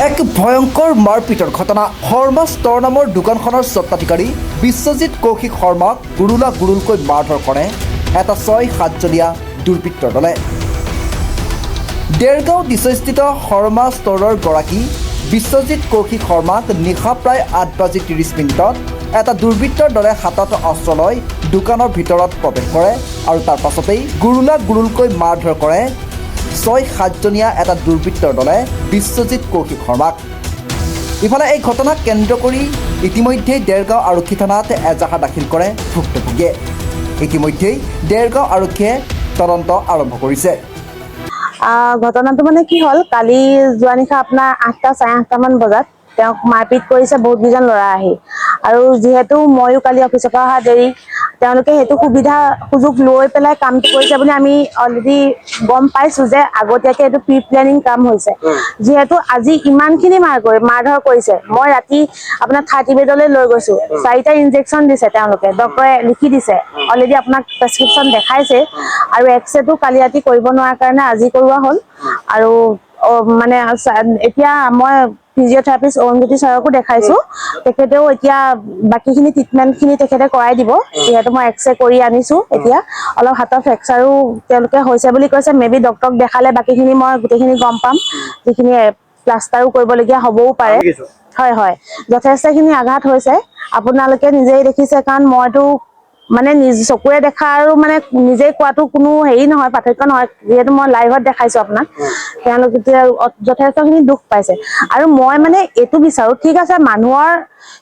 এক ভয়ঙ্কৰ মাৰপিটৰ ঘটনা। শৰ্মা ষ্ট'ৰ নামৰ দোকানখনৰ স্বত্বাধিকাৰী বিশ্বজিৎ কৌশিক শৰ্মাক গুৰুলকৈ মাৰধৰ কৰে এটা ৬-৭ জনীয়া দুৰ্বৃত্তৰ দলে। দেৰগাঁও দিছস্থিত শৰ্মা ষ্ট'ৰৰ গৰাকী বিশ্বজিৎ কৌশিক শৰ্মাক নিশা প্ৰায় ৮:৩০ এটা দুৰ্বৃত্তৰ দলে হাতত অস্ত্ৰ লৈ দোকানৰ ভিতৰত প্ৰৱেশ কৰে আৰু তাৰ পাছতেই গুৰুলকৈ মাৰধৰ কৰে ৬-৭ জনীয়া এটা দুৰ্বৃত্তৰ দলে বিশ্বজিৎ কৌশিক শৰ্মাক। ইফালে এই ঘটনাক কেন্দ্ৰ কৰি ইতিমধ্যেই দেৰগাঁও আৰক্ষী থানাত এজাহাৰ দাখিল কৰে ভুক্তভোগীয়ে। ইতিমধ্যেই দেৰগাঁও আৰক্ষীয়ে তদন্ত আৰম্ভ কৰিছে। ঘটনাটো মানে কি হ'ল, কালি যোৱা নিশা আপোনাৰ ৮:০০-৮:৩০ বজাত তেওঁক মাৰপিট কৰিছে বহুত কেইজন ল'ৰা আহি। আৰু যিহেতু ময়ো কালি অফিচৰ পৰা অহা দেৰি, তেওঁলোকে সেইটো সুযোগ লৈ পেলাই কামটো কৰিছে বুলি আমি অলৰেডি গম পাইছোঁ যে আগতীয়াকৈ এইটো প্ৰি প্লেনিং কাম হৈছে। যিহেতু আজি ইমানখিনি মাৰধৰ কৰিছে, মই ৰাতি আপোনাৰ 30 বেডলৈ লৈ গৈছোঁ। 4টা ইনজেকশ্যন দিছে তেওঁলোকে, ডক্টৰে লিখি দিছে। অলৰেডি আপোনাক প্ৰেছক্ৰিপশ্যন দেখাইছে আৰু এক্সৰেটো কালি ৰাতি কৰিব নোৱাৰাৰ কাৰণে আজি কৰোৱা হ'ল। আৰু মানে এতিয়া মই ফিজিঅ'থেৰাপিষ্ট অৰুণজ্যোতি ছাৰকো দেখাইছোঁ। তেখেতেও এতিয়া বাকীখিনি ট্ৰিটমেণ্টখিনি তেখেতে কৰাই দিব। যিহেতু মই এক্সৰে কৰি আনিছোঁ, এতিয়া অলপ হাতৰ ফ্ৰেকচাৰো তেওঁলোকে হৈছে বুলি কৈছে। মেবি ডক্টৰক দেখালে বাকীখিনি মই গোটেইখিনি গম পাম, যিখিনি প্লাষ্টাৰো কৰিবলগীয়া হ'বও পাৰে। হয়, যথেষ্টখিনি আঘাত হৈছে, আপোনালোকে নিজেই দেখিছে। কাৰণ মইতো মানে নিজ চকুৰে দেখা আৰু মানে নিজেই কোৱাটো কোনো হেৰি নহয়, পাৰ্থক্য নহয়। যিহেতু মই লাইভত দেখাইছোঁ আপোনাক, তেওঁলোকে যথেষ্টখিনি দুখ পাইছে। আৰু মই মানে এইটো বিচাৰোঁ, ঠিক আছে মানুহৰ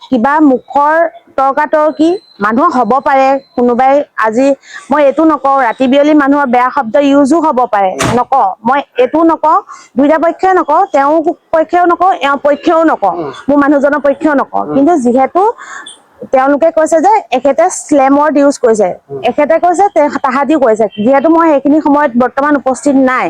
কিবা মুখৰ তৰ্কাতৰ্কি মানুহৰ হ'ব পাৰে, কোনোবাই আজি মই এইটো নকওঁ ৰাতি বিয়লি মানুহৰ বেয়া শব্দ ইউজো হ'ব পাৰে, নকওঁ মই এইটো নকওঁ, দুইটা পক্ষই নকওঁ, তেওঁৰ পক্ষেও নকওঁ, এওঁৰ পক্ষেও নকওঁ, মোৰ মানুহজনৰ পক্ষেও নকওঁ। কিন্তু যিহেতু তেওঁলোকে কৈছে যে এখেতে স্লেম ৱৰ্ড ইউজ কৰিছে, এখেতে কৈছে তাহাঁতিও কৈছে। যিহেতু মই সেইখিনি সময়ত বৰ্তমান উপস্থিত নাই,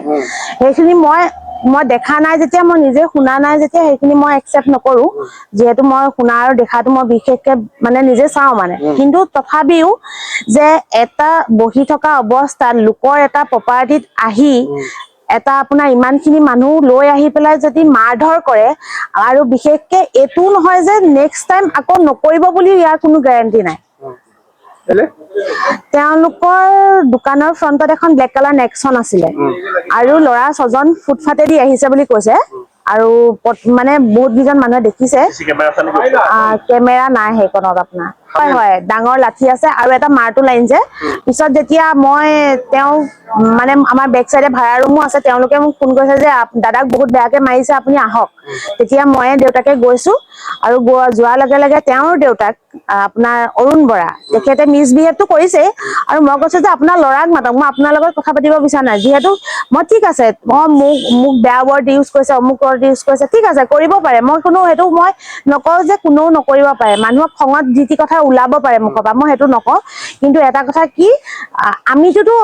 সেইখিনি মই দেখা নাই যেতিয়া, মই নিজে শুনা নাই যেতিয়া, সেইখিনি মই একচেপ্ট নকৰোঁ। যিহেতু মই শুনা আৰু দেখাটো মই বিশেষকৈ মানে নিজে চাওঁ মানে। কিন্তু তথাপিও যে এটা বহি থকা অৱস্থাত লোকৰ এটা প্ৰপাৰ্টিত আহি এটা আপোনাৰ ইমানখিনি মানুহ লৈ আহি পেলাই যদি মাৰধৰ কৰে, আৰু বিশেষকে এইটো নহয় যে নেক্সট টাইম আকৌ নকৰিব বুলি ইয়াৰ কোনো গেৰাণ্টি নাই। তেওঁলোকৰ দোকানৰ ফ্ৰণ্টত এখন ব্লেক কালাৰ নেক্সন আছিলে আৰু ল'ৰা 6জন ফুটফাতেদি আহিছে বুলি কৈছে। আৰু মানে বহুত কেইজন মানুহে দেখিছে। কেমেৰা নাই সেইকণত আপোনাৰ। হয়, ডাঙৰ লাঠি আছে আৰু এটা মাৰটো লাইনছে। পিছত যেতিয়া মই মানে আমাৰ বেক চাইডে ভাড়া ৰুমো আছে, তেওঁলোকে মোক ফোন কৰিছে যে দাদাক বহুত বেয়াকে মাৰিছে, আপুনি আহক। তেতিয়া ময়ে দেউতাকে গৈছোঁ আৰু যোৱাৰ লগে লগে তেওঁৰ দেউতাক আপোনাৰ অৰুণ বৰা, তেখেতে মিছবিহেভটো কৰিছে। আৰু মই কৈছোঁ যে আপোনাৰ ল'ৰাক মাতক, মই আপোনাৰ লগত কথা পাতিব বিচৰা নাই। যিহেতু মই ঠিক আছে, মোক বেয়া ৱৰ্ড ইউজ কৰিছে, অমুক ৱৰ্ড ইউজ কৰিছে, ঠিক আছে কৰিব পাৰে। মই সেইটো মই নকওঁ যে কোনেও নকৰিব পাৰে, মানুহক খঙত যি টি কথা ওলাব পাৰে মুখৰ পৰা, মই সেইটো নকওঁ। কিন্তু এটা কথা কি, আমিতোতো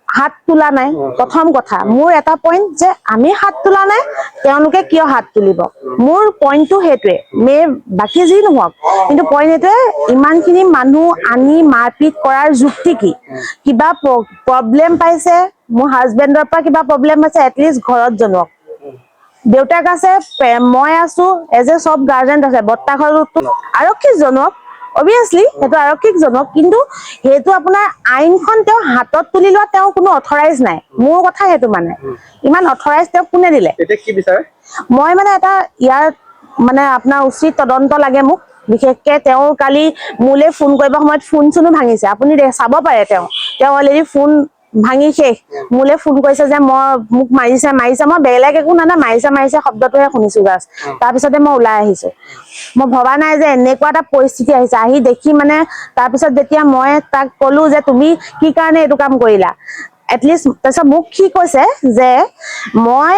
হাত তোলা নাই। প্ৰথম কথা মোৰ এটা পইণ্ট যে আমি হাত তোলা নাই, তেওঁলোকে কিয় হাত তুলিব? মোৰ পইণ্টটো সেইটোৱে, বাকী যি নহওক, কিন্তু পইণ্ট এইটোৱে, ইমানখিনি মানুহ আনি মাৰপিট কৰাৰ যুক্তি কি? কিবা প্ৰব্লেম পাইছে, মোৰ হাজবেণ্ডৰ পৰা কিবা প্ৰব্লেম আছে, এটলিষ্ট ঘৰত জনাওক। দেউতাক আছে, মই আছো, চব গাৰ্জেন আছে, বৰ্তাঘৰতো আৰক্ষীক জনাওক। অবভিয়াছলি সেইটো আৰক্ষীক জনাওক। কিন্তু সেইটো আপোনাৰ আইনখন তেওঁ হাতত তুলি লোৱা তেওঁ কোনো অথৰাইজ নাই। মোৰ কথা সেইটো মানে, ইমান অথৰাইজ তেওঁক কোনে দিলে? মই মানে এটা ইয়াৰ মানে আপোনাৰ উচিত তদন্ত লাগে মোক। বিশেষকে তেওঁ কালি মোলৈ ফোন কৰিব সময়ত ফোন-চোনো ভাঙিছে, আপুনি চাব পাৰে। তেওঁ অলৰেডি ফোন ভাঙি শেষ। মোলৈ ফোন কৰিছে যে মোক মাৰিছে। মই বেলেগ একো নানা, মাৰিছে শব্দটোহে শুনিছো জাষ্ট। তাৰপিছতে মই ওলাই আহিছো। মই ভবা নাই যে এনেকুৱা এটা পৰিস্থিতি আহিছে। আহি দেখি মানে তাৰপিছত যেতিয়া মই তাক কলো যে তুমি কি কাৰণে এইটো কাম কৰিলা, এটলিষ্ট তাৰপিছত মোক সি কৈছে যে মই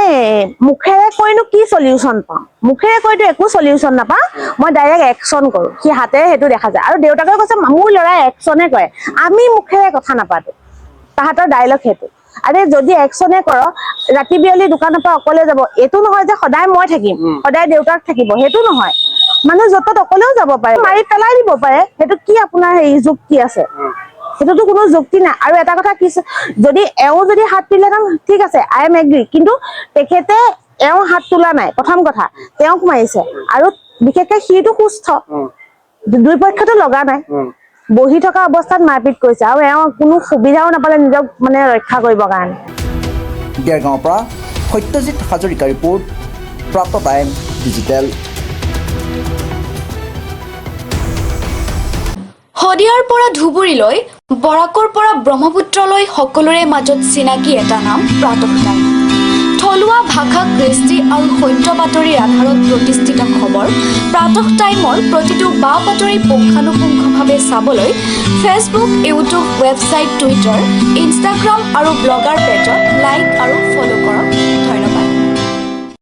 মুখেৰে কৈনো কি চলিউচন পাওঁ, মুখেৰে কৈতো একো চলিউচন নাপাওঁ, মই ডাইৰেক্ট একচন কৰোঁ। সি হাতেৰে সেইটো দেখা যায়। আৰু দেউতাকে কৈছে মোৰ ল'ৰাই একচনে কৰে, আমি মুখেৰে কথা নাপাতো। তাহাঁতৰ ডায়লগ সেইটো। আৰে যদি একচনে কৰ, ৰাতি বিয়লি দোকানৰ পৰা অকলে যাব, এইটো নহয় যে সদায় মই থাকিম, সদায় দেউতাক থাকিব, সেইটো নহয়। মানুহ য'ত অকলেও যাব পাৰে, মাৰি পেলাই দিব পাৰে। সেইটো কি আপোনাৰ যুক্তি আছে? সেইটোতো কোনো যুক্তি নাই। আৰু এটা কথা কি, যদি এওঁ যদি হাত দিলে ঠিক আছে, আই এম এগ্ৰি। কিন্তু তেখেতে এওঁ হাত তোলা নাই প্ৰথম কথা তেওঁক মাৰিছে আৰু বিশেষকৈ সিটো সুস্থ দুই পক্ষতো লগা নাই বহি থকা অৱস্থাত মাৰপিট কৰিছে আৰু এওঁ কোনো সুবিধাও নাপালে নিজক মানে ৰক্ষা কৰিবৰ কাৰণে দেৰগাঁৱৰ পৰা সত্যজিৎ হাজৰিকা ৰিপৰ্ট প্ৰাত টাইম ডিজিটেল শদিয়াৰ পৰা ধুবুৰীলৈ বৰাকৰ পৰা ব্ৰহ্মপুত্ৰলৈ সকলোৰে মাজত চিনাকি এটা নাম প্ৰাতঃ টাইম থলুৱা ভাষা কৃষ্টি আৰু সত্য বাতৰিৰ আধাৰত প্ৰতিষ্ঠিত খবৰ প্ৰাতঃ টাইমৰ প্ৰতিটো বা বাতৰি পুংখানুপুংখভাৱে চাবলৈ Facebook YouTube website Twitter Instagram আৰু ব্লগাৰ পেজত লাইক আৰু ফ'ল' কৰক